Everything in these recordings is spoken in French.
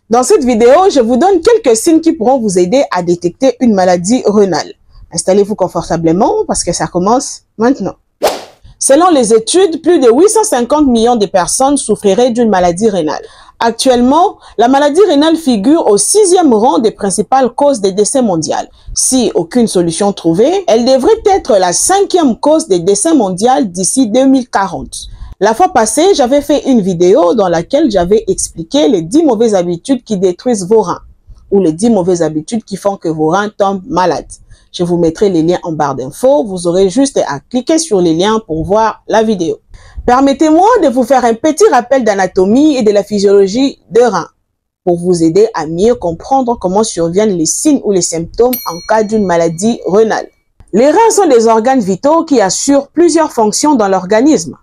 Dans cette vidéo, je vous donne quelques signes qui pourront vous aider à détecter une maladie rénale. Installez-vous confortablement parce que ça commence maintenant. Selon les études, plus de 850 millions de personnes souffriraient d'une maladie rénale. Actuellement, la maladie rénale figure au 6e rang des principales causes des décès mondiaux. Si aucune solution trouvée, elle devrait être la 5e cause des décès mondiaux d'ici 2040. La fois passée, j'avais fait une vidéo dans laquelle j'avais expliqué les 10 mauvaises habitudes qui détruisent vos reins ou les 10 mauvaises habitudes qui font que vos reins tombent malades. Je vous mettrai les liens en barre d'infos. Vous aurez juste à cliquer sur les liens pour voir la vidéo. Permettez-moi de vous faire un petit rappel d'anatomie et de la physiologie des reins pour vous aider à mieux comprendre comment surviennent les signes ou les symptômes en cas d'une maladie rénale. Les reins sont des organes vitaux qui assurent plusieurs fonctions dans l'organisme,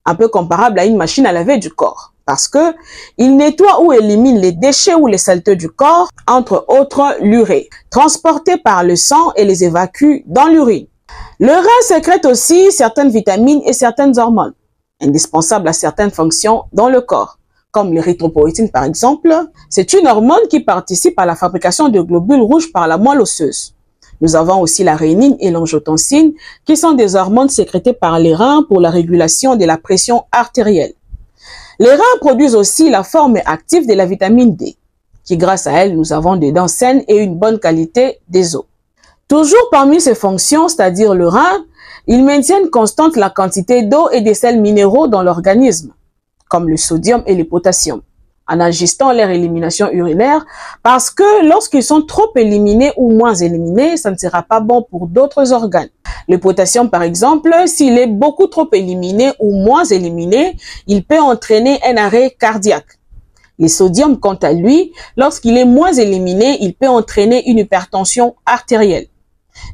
un peu comparable à une machine à laver du corps, parce que il nettoie ou élimine les déchets ou les saletés du corps, entre autres l'urée, transportés par le sang et les évacue dans l'urine. Le rein sécrète aussi certaines vitamines et certaines hormones, indispensables à certaines fonctions dans le corps, comme l'érythropoïétine par exemple. C'est une hormone qui participe à la fabrication de globules rouges par la moelle osseuse. Nous avons aussi la rénine et l'angiotensine, qui sont des hormones sécrétées par les reins pour la régulation de la pression artérielle. Les reins produisent aussi la forme active de la vitamine D, qui grâce à elle, nous avons des dents saines et une bonne qualité des os. Toujours parmi ces fonctions, c'est-à-dire le rein, ils maintiennent constante la quantité d'eau et des sels minéraux dans l'organisme, comme le sodium et le potassium, en ajustant leur élimination urinaire, parce que lorsqu'ils sont trop éliminés ou moins éliminés, ça ne sera pas bon pour d'autres organes. Le potassium, par exemple, s'il est beaucoup trop éliminé ou moins éliminé, il peut entraîner un arrêt cardiaque. Le sodium, quant à lui, lorsqu'il est moins éliminé, il peut entraîner une hypertension artérielle.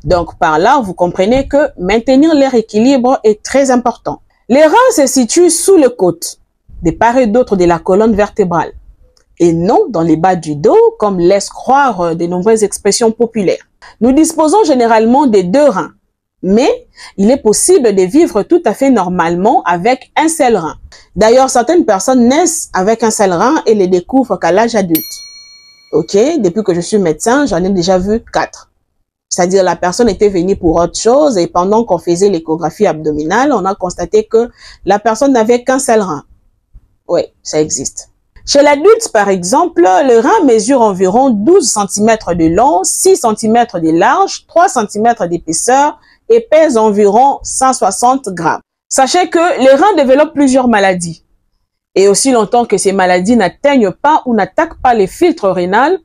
Donc, par là, vous comprenez que maintenir leur équilibre est très important. Les reins se situent sous les côtes, de part et d'autre de la colonne vertébrale, et non dans les bas du dos, comme laissent croire de nombreuses expressions populaires. Nous disposons généralement de 2 reins, mais il est possible de vivre tout à fait normalement avec un seul rein. D'ailleurs, certaines personnes naissent avec un seul rein et les découvrent qu'à l'âge adulte. Ok, depuis que je suis médecin, j'en ai déjà vu 4. C'est-à-dire la personne était venue pour autre chose et pendant qu'on faisait l'échographie abdominale, on a constaté que la personne n'avait qu'un seul rein. Oui, ça existe. Chez l'adulte, par exemple, le rein mesure environ 12 cm de long, 6 cm de large, 3 cm d'épaisseur et pèse environ 160 grammes. Sachez que les reins développent plusieurs maladies. Et aussi longtemps que ces maladies n'atteignent pas ou n'attaquent pas les filtres rénaux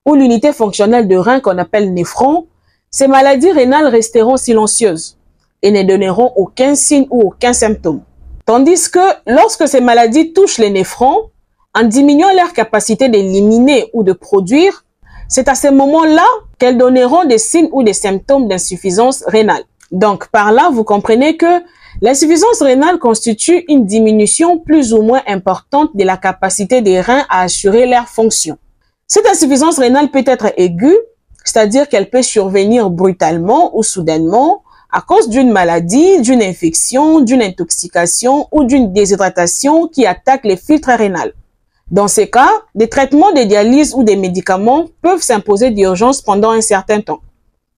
ou l'unité fonctionnelle de rein qu'on appelle néphron, ces maladies rénales resteront silencieuses et ne donneront aucun signe ou aucun symptôme. Tandis que lorsque ces maladies touchent les néphrons, en diminuant leur capacité d'éliminer ou de produire, c'est à ce moment-là qu'elles donneront des signes ou des symptômes d'insuffisance rénale. Donc, par là, vous comprenez que l'insuffisance rénale constitue une diminution plus ou moins importante de la capacité des reins à assurer leur fonction. Cette insuffisance rénale peut être aiguë, c'est-à-dire qu'elle peut survenir brutalement ou soudainement à cause d'une maladie, d'une infection, d'une intoxication ou d'une déshydratation qui attaque les filtres rénaux. Dans ces cas, des traitements de dialyse ou des médicaments peuvent s'imposer d'urgence pendant un certain temps.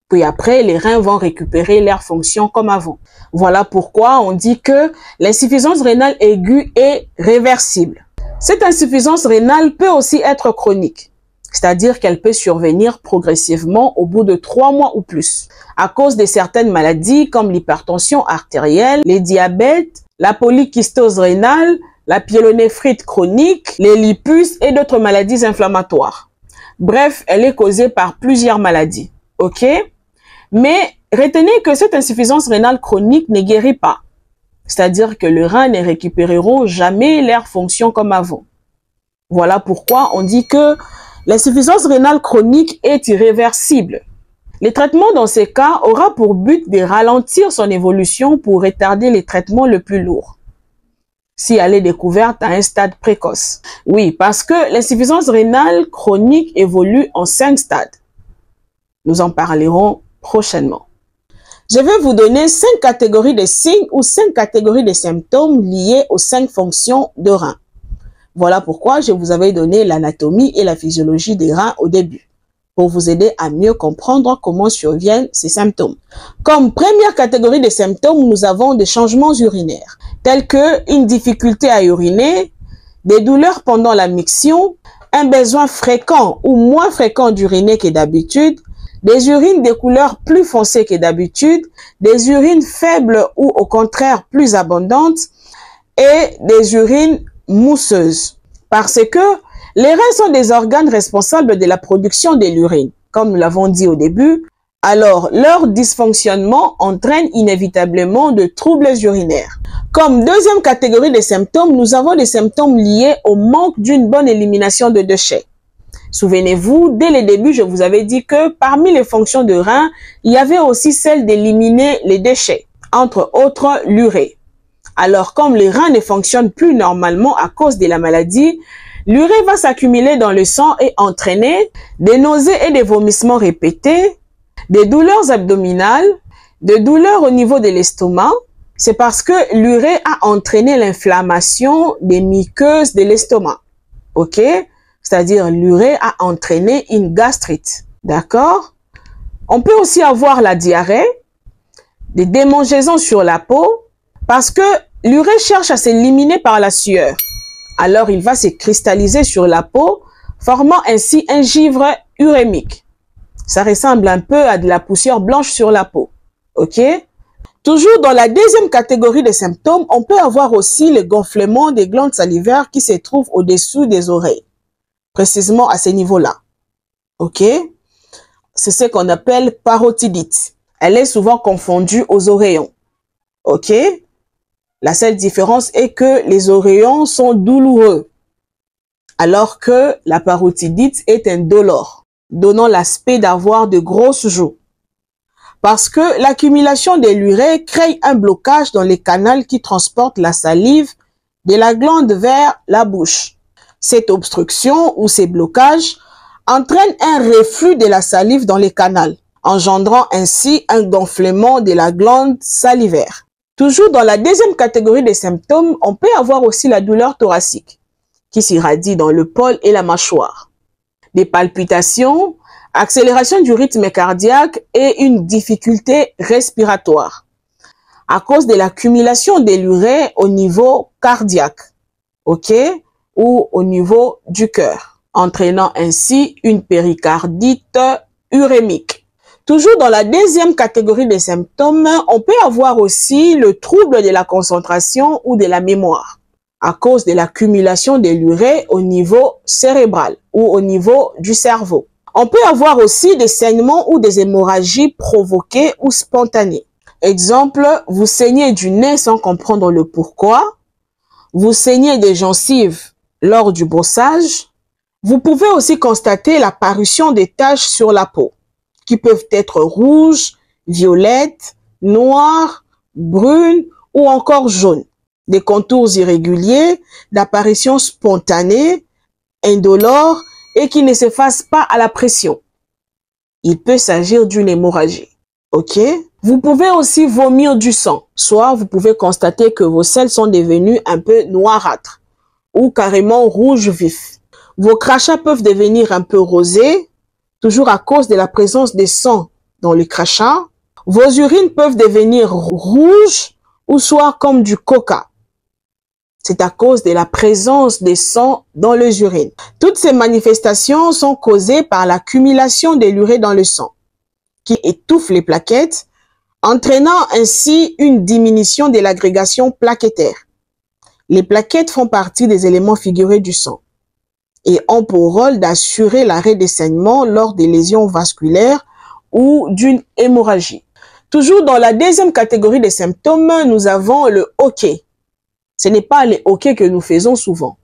Puis après, les reins vont récupérer leur fonction comme avant. Voilà pourquoi on dit que l'insuffisance rénale aiguë est réversible. Cette insuffisance rénale peut aussi être chronique, c'est-à-dire qu'elle peut survenir progressivement au bout de 3 mois ou plus, à cause de certaines maladies comme l'hypertension artérielle, les diabètes, la polykystose rénale, la pyélonéphrite chronique, les lupus et d'autres maladies inflammatoires. Bref, elle est causée par plusieurs maladies, ok? Mais retenez que cette insuffisance rénale chronique ne guérit pas, c'est-à-dire que les reins ne récupéreront jamais leur fonction comme avant. Voilà pourquoi on dit que l'insuffisance rénale chronique est irréversible. Le traitement dans ces cas aura pour but de ralentir son évolution pour retarder les traitements les plus lourds, si elle est découverte à un stade précoce. Oui, parce que l'insuffisance rénale chronique évolue en 5 stades. Nous en parlerons prochainement. Je vais vous donner 5 catégories de signes ou 5 catégories de symptômes liés aux 5 fonctions de rein. Voilà pourquoi je vous avais donné l'anatomie et la physiologie des reins au début, pour vous aider à mieux comprendre comment surviennent ces symptômes. Comme première catégorie de symptômes, nous avons des changements urinaires, tels que une difficulté à uriner, des douleurs pendant la miction, un besoin fréquent ou moins fréquent d'uriner que d'habitude, des urines de couleur plus foncée que d'habitude, des urines faibles ou au contraire plus abondantes et des urines mousseuses. Parce que les reins sont des organes responsables de la production de l'urine, comme nous l'avons dit au début. Alors, leur dysfonctionnement entraîne inévitablement de troubles urinaires. Comme deuxième catégorie de symptômes, nous avons des symptômes liés au manque d'une bonne élimination de déchets. Souvenez-vous, dès le début, je vous avais dit que parmi les fonctions de rein, il y avait aussi celle d'éliminer les déchets, entre autres l'urée. Alors, comme les reins ne fonctionnent plus normalement à cause de la maladie, l'urée va s'accumuler dans le sang et entraîner des nausées et des vomissements répétés, des douleurs abdominales, des douleurs au niveau de l'estomac. C'est parce que l'urée a entraîné l'inflammation des muqueuses de l'estomac. OK? C'est-à-dire l'urée a entraîné une gastrite. D'accord? On peut aussi avoir la diarrhée, des démangeaisons sur la peau, parce que l'urée cherche à s'éliminer par la sueur. Alors, il va se cristalliser sur la peau, formant ainsi un givre urémique. Ça ressemble un peu à de la poussière blanche sur la peau. OK? Toujours dans la deuxième catégorie de symptômes, on peut avoir aussi le gonflement des glandes salivaires qui se trouvent au-dessous des oreilles. Précisément à ce niveau-là. OK? C'est ce qu'on appelle parotidite. Elle est souvent confondue aux oreillons. OK? La seule différence est que les oreillons sont douloureux, alors que la parotidite est indolore, donnant l'aspect d'avoir de grosses joues. Parce que l'accumulation de l'urée crée un blocage dans les canaux qui transportent la salive de la glande vers la bouche. Cette obstruction ou ces blocages entraînent un reflux de la salive dans les canaux, engendrant ainsi un gonflement de la glande salivaire. Toujours dans la deuxième catégorie des symptômes, on peut avoir aussi la douleur thoracique, qui s'irradie dans le pôle et la mâchoire. Des palpitations, accélération du rythme cardiaque et une difficulté respiratoire, à cause de l'accumulation de l'urée au niveau cardiaque, OK, ou au niveau du cœur, entraînant ainsi une péricardite urémique. Toujours dans la deuxième catégorie des symptômes, on peut avoir aussi le trouble de la concentration ou de la mémoire, à cause de l'accumulation de l'urée au niveau cérébral ou au niveau du cerveau. On peut avoir aussi des saignements ou des hémorragies provoquées ou spontanées. Exemple, vous saignez du nez sans comprendre le pourquoi. Vous saignez des gencives lors du brossage. Vous pouvez aussi constater l'apparition des taches sur la peau, qui peuvent être rouges, violettes, noires, brunes ou encore jaunes. Des contours irréguliers, d'apparition spontanée, indolore et qui ne s'effacent pas à la pression. Il peut s'agir d'une hémorragie. OK? Vous pouvez aussi vomir du sang. Soit vous pouvez constater que vos selles sont devenues un peu noirâtres ou carrément rouge vif. Vos crachats peuvent devenir un peu rosés, toujours à cause de la présence de sang dans les crachats. Vos urines peuvent devenir rouges ou soit comme du coca. C'est à cause de la présence de sang dans les urines. Toutes ces manifestations sont causées par l'accumulation de l'urée dans le sang, qui étouffe les plaquettes, entraînant ainsi une diminution de l'agrégation plaquettaire. Les plaquettes font partie des éléments figurés du sang et ont pour rôle d'assurer l'arrêt des saignements lors des lésions vasculaires ou d'une hémorragie. Toujours dans la deuxième catégorie des symptômes, nous avons le hoquet. Ce n'est pas les hoquets que nous faisons souvent,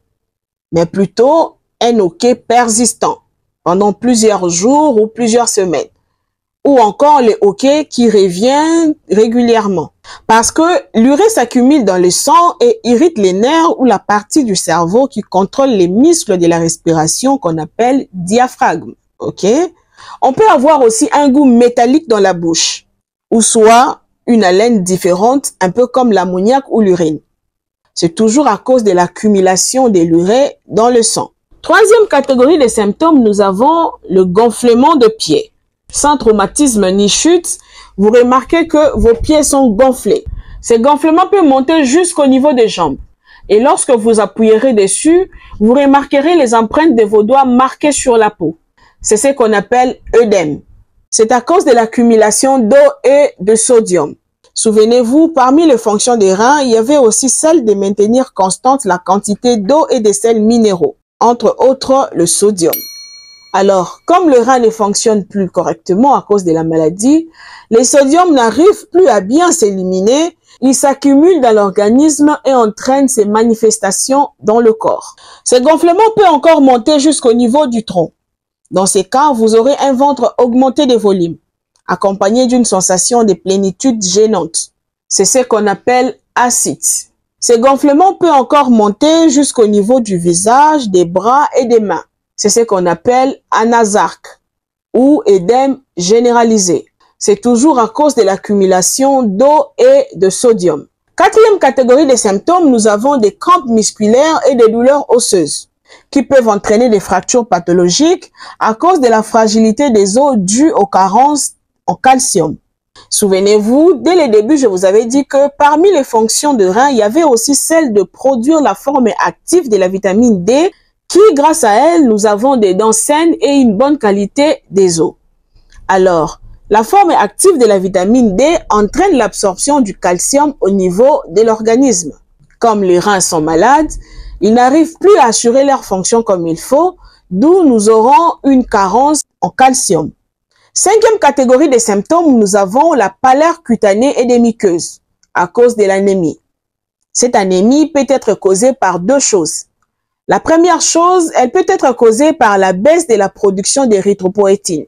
mais plutôt un hoquet persistant pendant plusieurs jours ou plusieurs semaines, ou encore les hoquets qui reviennent régulièrement. Parce que l'urée s'accumule dans le sang et irrite les nerfs ou la partie du cerveau qui contrôle les muscles de la respiration qu'on appelle diaphragme. OK? On peut avoir aussi un goût métallique dans la bouche, ou soit une haleine différente, un peu comme l'ammoniac ou l'urine. C'est toujours à cause de l'accumulation de l'urée dans le sang. Troisième catégorie de symptômes, nous avons le gonflement de pieds. Sans traumatisme ni chute, vous remarquez que vos pieds sont gonflés. Ce gonflement peut monter jusqu'au niveau des jambes. Et lorsque vous appuierez dessus, vous remarquerez les empreintes de vos doigts marquées sur la peau. C'est ce qu'on appelle œdème. C'est à cause de l'accumulation d'eau et de sodium. Souvenez-vous, parmi les fonctions des reins, il y avait aussi celle de maintenir constante la quantité d'eau et de sels minéraux, entre autres le sodium. Alors, comme le rein ne fonctionne plus correctement à cause de la maladie, le sodium n'arrive plus à bien s'éliminer. Il s'accumule dans l'organisme et entraîne ses manifestations dans le corps. Ce gonflement peut encore monter jusqu'au niveau du tronc. Dans ces cas, vous aurez un ventre augmenté de volume, accompagné d'une sensation de plénitude gênante. C'est ce qu'on appelle ascite. Ce gonflement peut encore monter jusqu'au niveau du visage, des bras et des mains. C'est ce qu'on appelle anasarque ou édème généralisé. C'est toujours à cause de l'accumulation d'eau et de sodium. Quatrième catégorie de symptômes, nous avons des crampes musculaires et des douleurs osseuses qui peuvent entraîner des fractures pathologiques à cause de la fragilité des os due aux carences en calcium. Souvenez-vous, dès le début, je vous avais dit que parmi les fonctions de rein, il y avait aussi celle de produire la forme active de la vitamine D qui, grâce à elle, nous avons des dents saines et une bonne qualité des os. Alors, la forme active de la vitamine D entraîne l'absorption du calcium au niveau de l'organisme. Comme les reins sont malades, ils n'arrivent plus à assurer leur fonction comme il faut, d'où nous aurons une carence en calcium. Cinquième catégorie de symptômes, nous avons la pâleur cutanée et des muqueuses à cause de l'anémie. Cette anémie peut être causée par deux choses. La première chose, elle peut être causée par la baisse de la production d'érythropoïétine.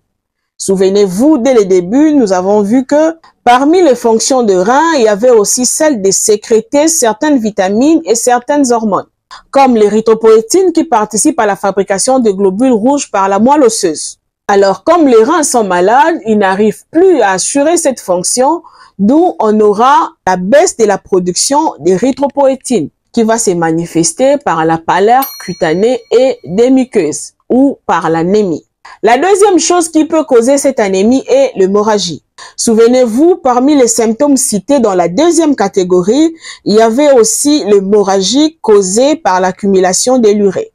Souvenez-vous, dès le début, nous avons vu que parmi les fonctions de rein, il y avait aussi celle de sécréter certaines vitamines et certaines hormones, comme l'érythropoïétine qui participe à la fabrication de globules rouges par la moelle osseuse. Alors, comme les reins sont malades, ils n'arrivent plus à assurer cette fonction, d'où on aura la baisse de la production d'érythropoïétine qui va se manifester par la pâleur cutanée et des muqueuses ou par l'anémie. La deuxième chose qui peut causer cette anémie est l'hémorragie. Souvenez-vous, parmi les symptômes cités dans la deuxième catégorie, il y avait aussi l'hémorragie causée par l'accumulation de l'urée.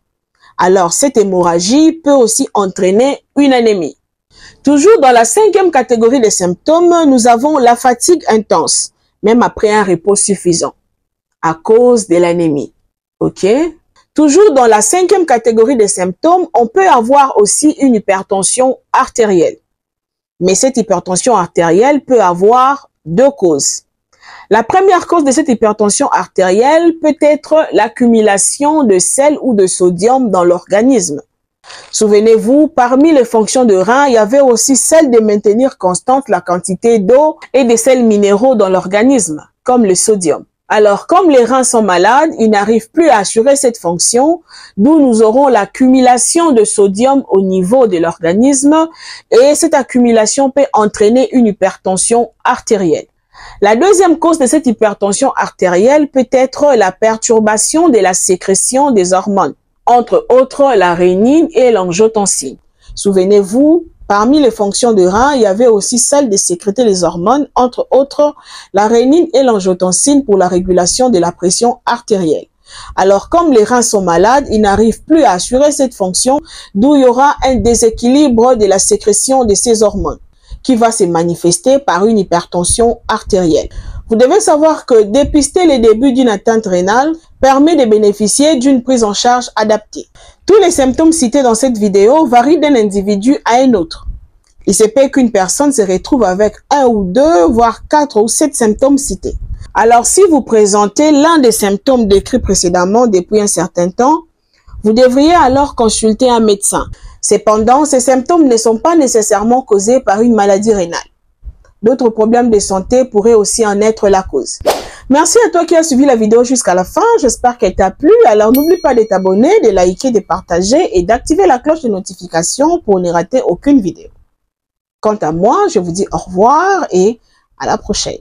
Alors, cette hémorragie peut aussi entraîner une anémie. Toujours dans la cinquième catégorie des symptômes, nous avons la fatigue intense, même après un repos suffisant, à cause de l'anémie. OK? Toujours dans la cinquième catégorie des symptômes, on peut avoir aussi une hypertension artérielle. Mais cette hypertension artérielle peut avoir deux causes. La première cause de cette hypertension artérielle peut être l'accumulation de sel ou de sodium dans l'organisme. Souvenez-vous, parmi les fonctions de rein, il y avait aussi celle de maintenir constante la quantité d'eau et de sels minéraux dans l'organisme, comme le sodium. Alors, comme les reins sont malades, ils n'arrivent plus à assurer cette fonction, d'où nous aurons l'accumulation de sodium au niveau de l'organisme et cette accumulation peut entraîner une hypertension artérielle. La deuxième cause de cette hypertension artérielle peut être la perturbation de la sécrétion des hormones, entre autres la rénine et l'angiotensine. Souvenez-vous, parmi les fonctions de rein, il y avait aussi celle de sécréter les hormones, entre autres la rénine et l'angiotensine pour la régulation de la pression artérielle. Alors, comme les reins sont malades, ils n'arrivent plus à assurer cette fonction, d'où il y aura un déséquilibre de la sécrétion de ces hormones, qui va se manifester par une hypertension artérielle. Vous devez savoir que dépister les débuts d'une atteinte rénale permet de bénéficier d'une prise en charge adaptée. Tous les symptômes cités dans cette vidéo varient d'un individu à un autre. Il se peut qu'une personne se retrouve avec 1 ou 2, voire 4 ou 7 symptômes cités. Alors, si vous présentez l'un des symptômes décrits précédemment depuis un certain temps, vous devriez alors consulter un médecin. Cependant, ces symptômes ne sont pas nécessairement causés par une maladie rénale. D'autres problèmes de santé pourraient aussi en être la cause. Merci à toi qui as suivi la vidéo jusqu'à la fin. J'espère qu'elle t'a plu. Alors, n'oublie pas de t'abonner, de liker, de partager et d'activer la cloche de notification pour ne rater aucune vidéo. Quant à moi, je vous dis au revoir et à la prochaine.